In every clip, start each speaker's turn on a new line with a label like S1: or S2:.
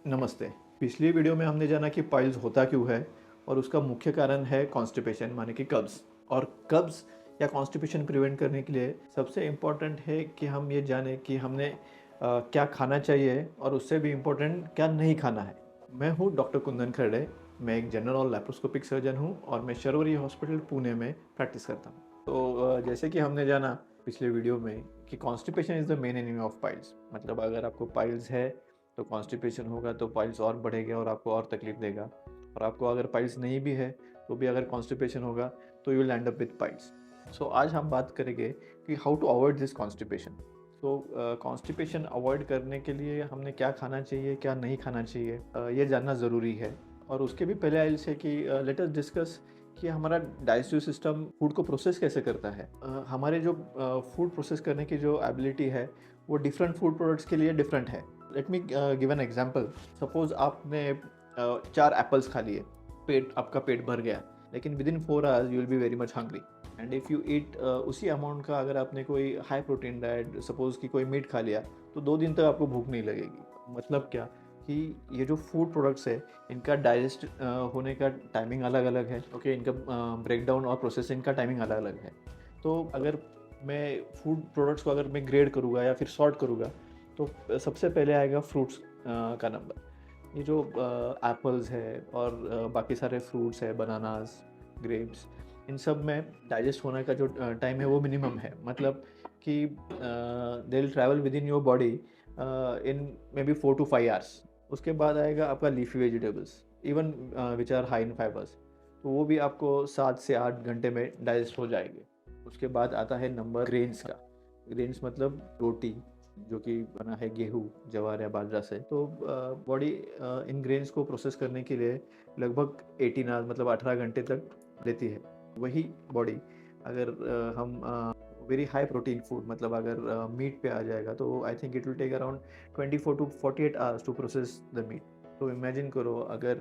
S1: नमस्ते। पिछली वीडियो में हमने जाना कि पाइल्स होता क्यों है और उसका मुख्य कारण है कॉन्स्टिपेशन माने कि कब्ज़। और कब्ज़ या कॉन्स्टिपेशन प्रिवेंट करने के लिए सबसे इम्पोर्टेंट है कि हम ये जानें कि हमने क्या खाना चाहिए और उससे भी इम्पोर्टेंट क्या नहीं खाना है। मैं हूँ डॉक्टर कुंदन खरड़े। मैं एक जनरल और लैप्रोस्कोपिक सर्जन हूँ और मैं शर्वरी हॉस्पिटल पुणे में प्रैक्टिस करता हूँ। तो जैसे कि हमने जाना पिछले वीडियो में कि constipation is the main enemy of piles. मतलब अगर आपको पाइल्स है तो कॉन्स्टिपेशन होगा तो पाइल्स और बढ़ेगा और आपको और तकलीफ देगा। और आपको अगर पाइल्स नहीं भी है तो भी अगर कॉन्स्टिपेशन होगा तो you will end up with piles. So आज हम बात करेंगे कि how to avoid this constipation. तो कॉन्स्टिपेशन अवॉइड करने के लिए हमने क्या खाना चाहिए क्या नहीं खाना चाहिए ये जानना ज़रूरी है। और उसके भी पहले आई से कि लेट अस डिस्कस कि हमारा डाइजेस्टिव सिस्टम फूड को प्रोसेस कैसे करता है। हमारे जो फूड प्रोसेस करने की जो एबिलिटी है वो डिफरेंट फूड प्रोडक्ट्स के लिए डिफरेंट है। Late me give an example. Suppose आपने 4 एप्पल्स खा लिए, आपका पेट भर गया, लेकिन with in 4 hours you will be very much hungry. And if you eat उसी अमाउंट का अगर आपने कोई हाई प्रोटीन डाइट सपोज कि कोई मीट खा लिया तो 2 दिन तक आपको भूख नहीं लगेगी। मतलब क्या कि ये जो फूड प्रोडक्ट्स है इनका डाइजेस्ट होने का टाइमिंग अलग अलग है। ओके, इनका ब्रेकडाउन और प्रोसेसिंग का टाइमिंग अलग अलग है। तो अगर मैं फूड प्रोडक्ट्स को अगर मैं ग्रेड करूँगा या फिर सॉर्ट करूँगा तो सबसे पहले आएगा फ्रूट्स का नंबर। ये जो एप्पल्स है और बाकी सारे फ्रूट्स है, बनानास, ग्रेप्स, इन सब में डाइजेस्ट होने का जो टाइम है वो मिनिमम है। मतलब कि they will travel within your body in may be 4 to 5 hours. उसके बाद आएगा आपका leafy vegetables, even which are high in fibers, तो वो भी आपको 7 से 8 घंटे में डाइजेस्ट हो जाएंगे। उसके बाद आता है नंबर ग्रेन्स का। ग्रेन्स मतलब रोटी जो कि बना है गेहूँ, ज्वार या बाजरा से। तो बॉडी इन ग्रेन्स को प्रोसेस करने के लिए लगभग 18 आवर्स मतलब 18 घंटे तक लेती है। वही बॉडी अगर हम वेरी हाई प्रोटीन फूड मतलब अगर मीट पे आ जाएगा तो I think it will take around 24 to 48 hours to process the meat. तो इमेजिन करो अगर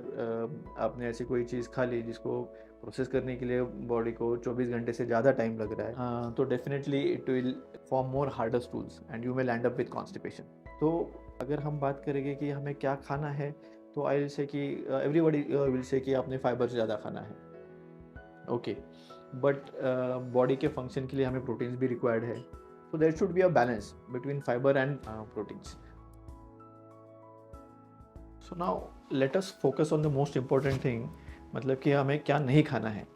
S1: आपने ऐसी कोई चीज़ खा ली जिसको प्रोसेस करने के लिए बॉडी को 24 घंटे से ज़्यादा टाइम लग रहा है, तो definitely it will form more harder stools and you will end up with constipation. तो अगर हम बात करेंगे कि हमें क्या खाना है तो आई विल से कि एवरीबॉडी विल से कि आपने फाइबर ज़्यादा खाना है। ओके, बट बॉडी के फंक्शन के लिए हमें प्रोटीन्स भी रिक्वायर्ड है। So there should be a balance between fiber and proteins. So now let us focus on the most important thing, मतलब कि हमें क्या नहीं खाना है।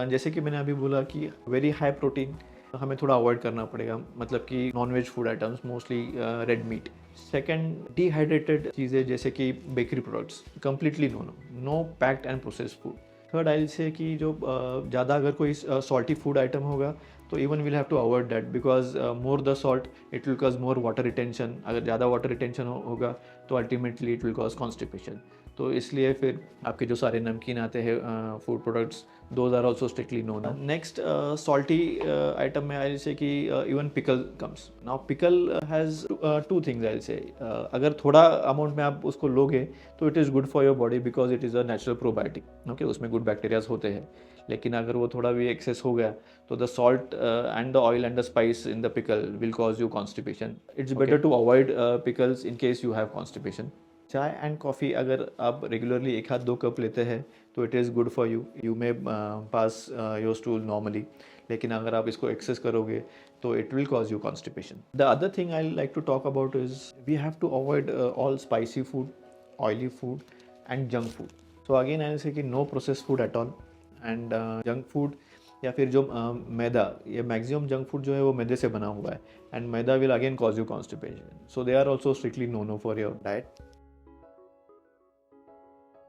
S1: जैसे कि मैंने अभी बोला कि वेरी हाई प्रोटीन हमें थोड़ा अवॉइड करना पड़ेगा, मतलब कि non veg food items mostly red meat. Second, dehydrated चीज़ें जैसे कि bakery products completely no no no packed and processed food. Third I say कि जो ज़्यादा अगर कोई सॉल्टी फूड आइटम होगा तो even will have to avoid that because more the salt it will cause more water retention. अगर ज़्यादा water retention होगा तो ultimately it will cause constipation. तो इसलिए फिर आपके जो सारे नमकीन आते हैं food products, those are also strictly no no. Next, salty item में आई से कि even pickle comes. Now pickle has two things I say. अगर थोड़ा अमाउंट में आप उसको लोगे तो it is good for your body because it is a natural probiotic. Okay, उसमें गुड बैक्टीरियाज होते हैं। लेकिन अगर वो थोड़ा भी एक्सेस हो गया तो the salt and the oil and the spice in the pickle will cause you constipation. It's better to avoid pickles in case you have constipation. Chai and coffee अगर आप रेगुलरली 1 हाथ 2 कप लेते हैं तो it is good for you, you may pass your stool normally. लेकिन अगर आप इसको एक्सेस करोगे तो it will cause you constipation. The other thing I like to talk about is we have to avoid all spicy food, oily food and junk food. So again I say कि no process food at all and junk food या फिर जो मैदा, ये maximum junk food जो है वो मैदे से बना हुआ है and maida will again cause you constipation. So they are also strictly no no for your diet.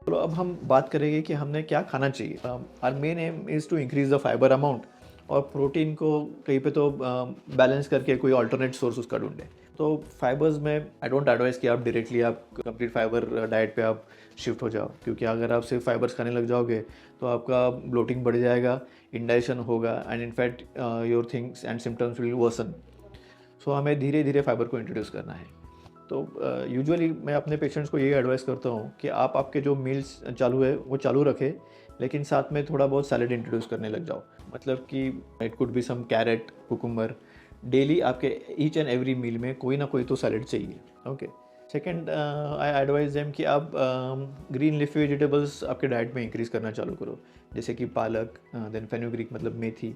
S1: तो अब हम बात करेंगे कि हमने क्या खाना चाहिए। Our main aim is to increase the fiber amount और प्रोटीन को कहीं पे तो बैलेंस करके कोई अल्टरनेट सोर्स उसका ढूंढें। तो फाइबर्स में आई डोंट एडवाइस कि आप डायरेक्टली आप कंप्लीट फाइबर डाइट पे आप शिफ्ट हो जाओ, क्योंकि अगर आप सिर्फ फाइबर्स खाने लग जाओगे तो आपका ब्लोटिंग बढ़ जाएगा, इंडाइजेशन होगा and in fact your things and symptoms will worsen. So हमें धीरे धीरे फाइबर को इंट्रोड्यूस करना है। तो यूजुअली मैं अपने पेशेंट्स को यही एडवाइस करता हूँ कि आप आपके जो मील्स चालू है वो चालू रखें, लेकिन साथ में थोड़ा बहुत सैलेड इंट्रोड्यूस करने लग जाओ। मतलब कि it could be some carrot, cucumber. Daily आपके ईच एंड एवरी मील में कोई ना कोई तो सैलेड चाहिए। Okay, second, I advise them कि आप ग्रीन लीफी वेजिटेबल्स आपके डाइट में इंक्रीज़ करना चालू करो, जैसे कि पालक, देन फेनुग्रीक मतलब मेथी।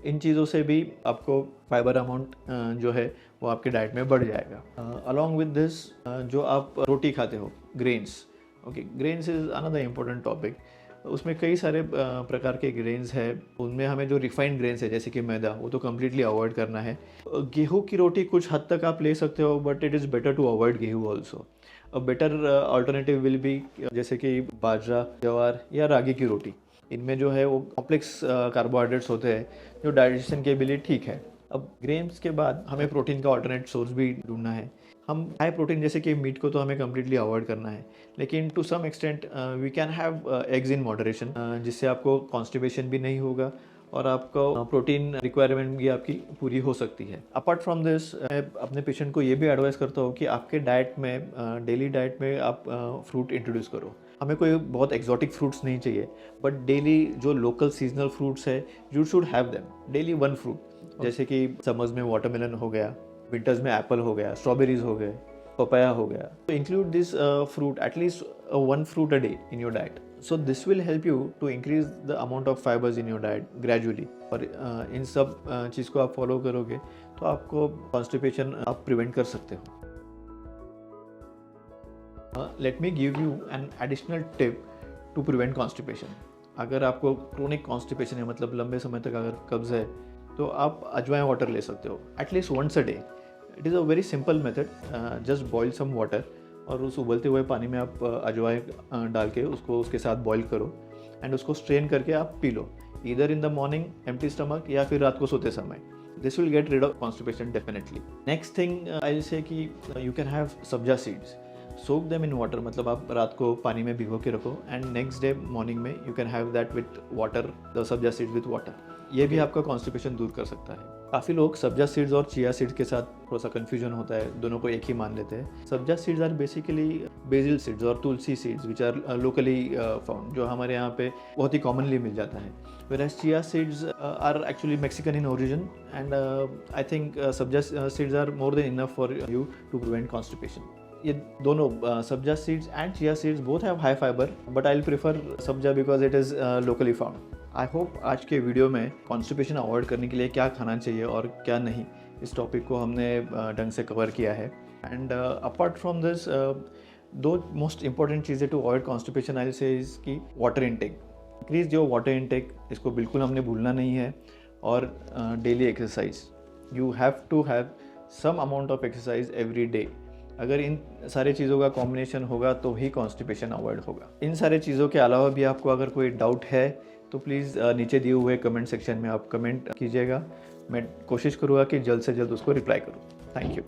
S1: इन चीज़ों से भी आपको फाइबर अमाउंट जो है वो आपके डाइट में बढ़ जाएगा। अलॉन्ग विद दिस, जो आप रोटी खाते हो, grains, okay, grains is another important topic. उसमें कई सारे प्रकार के ग्रेन्स है, उनमें हमें जो रिफाइंड ग्रेन्स है जैसे कि मैदा, वो तो कम्प्लीटली अवॉइड करना है। गेहूँ की रोटी कुछ हद तक आप ले सकते हो, but it is better to avoid गेहूँ also. A better alternative will be जैसे कि बाजरा, ज्वार या रागी की रोटी। इनमें जो है वो कॉम्प्लेक्स कार्बोहाइड्रेट्स होते हैं जो डाइजेशन के लिए ठीक है। अब ग्रेन्स के बाद हमें प्रोटीन का अल्टरनेट सोर्स भी ढूंढना है। हम हाई प्रोटीन जैसे कि मीट को तो हमें कम्प्लीटली अवॉइड करना है, लेकिन to some extent we can have eggs in moderation, जिससे आपको कॉन्स्टिपेशन भी नहीं होगा और आपको प्रोटीन रिक्वायरमेंट भी आपकी पूरी हो सकती है। अपार्ट फ्रॉम दिस, मैं अपने पेशेंट को ये भी एडवाइस करता हूँ कि आपके डाइट में, डेली डाइट में आप फ्रूट इंट्रोड्यूस करो। हमें कोई बहुत एक्जॉटिक फ्रूट्स नहीं चाहिए, बट डेली जो लोकल सीजनल फ्रूट्स है, you should have them daily one fruit. जैसे कि समर्स में वाटरमेलन हो गया, विंटर्स में एप्पल हो गया, स्ट्रॉबेरीज हो गए, पपाया हो गया। तो include this fruit, at least one fruit a day in your diet. So this will help you to increase the amount of fibers in your diet gradually. और इन सब चीज़ को आप फॉलो करोगे तो आपको कॉन्स्टिपेशन आप प्रिवेंट कर सकते हो। Let me give you an additional tip to prevent constipation. अगर आपको क्रोनिक कॉन्स्टिपेशन है, मतलब लंबे समय तक अगर कब्ज़ है, तो आप अजवाइन वाटर ले सकते हो at least once a day. It is a very simple method. Just boil some water और उस उबलते हुए पानी में आप अजवाइन डाल के उसको उसके साथ बॉयल करो एंड उसको स्ट्रेन करके आप पी लो, either in the morning empty stomach या फिर रात को सोते समय। This will get rid of constipation definitely. Next thing I will say कि you can have sabja seeds, soak them in water, मतलब आप रात को पानी में भिगो के रखो एंड नेक्स्ट डे मॉर्निंग में you can have that with water, the sabja seeds with water. ये भी आपका कॉन्स्टिपेशन दूर कर सकता है। काफ़ी लोग सब्जा सीड्स और चिया सीड्स के साथ थोड़ा सा कन्फ्यूजन होता है, दोनों को एक ही मान लेते हैं। Sabja seeds are basically basil seeds और tulsi seeds which are locally found, जो हमारे यहाँ पे बहुत ही कॉमनली मिल जाता है। whereas chia seeds are actually Mexican in origin, and I think sabja seeds are more than enough for you to prevent constipation. ये दोनों sabja seeds and chia seeds both have high fiber, but I'll prefer sabja because it is locally found. I hope आज के video में constipation avoid करने के लिए क्या खाना चाहिए और क्या नहीं, इस टॉपिक को हमने ढंग से कवर किया है। एंड अपार्ट फ्रॉम दिस, दो मोस्ट इंपॉर्टेंट चीज़ें to avoid constipation I say इसकी water intake, increase your water intake, इसको बिल्कुल हमने भूलना नहीं है। और daily exercise, you have to have some amount of exercise every day. अगर इन सारे चीज़ों का कॉम्बिनेशन होगा तो ही कॉन्स्टिपेशन अवॉइड होगा। इन सारे चीज़ों के अलावा भी आपको अगर कोई डाउट है तो प्लीज़ नीचे दिए हुए कमेंट सेक्शन में आप कमेंट कीजिएगा। मैं कोशिश करूँगा कि जल्द से जल्द उसको रिप्लाई करूँ। Thank you.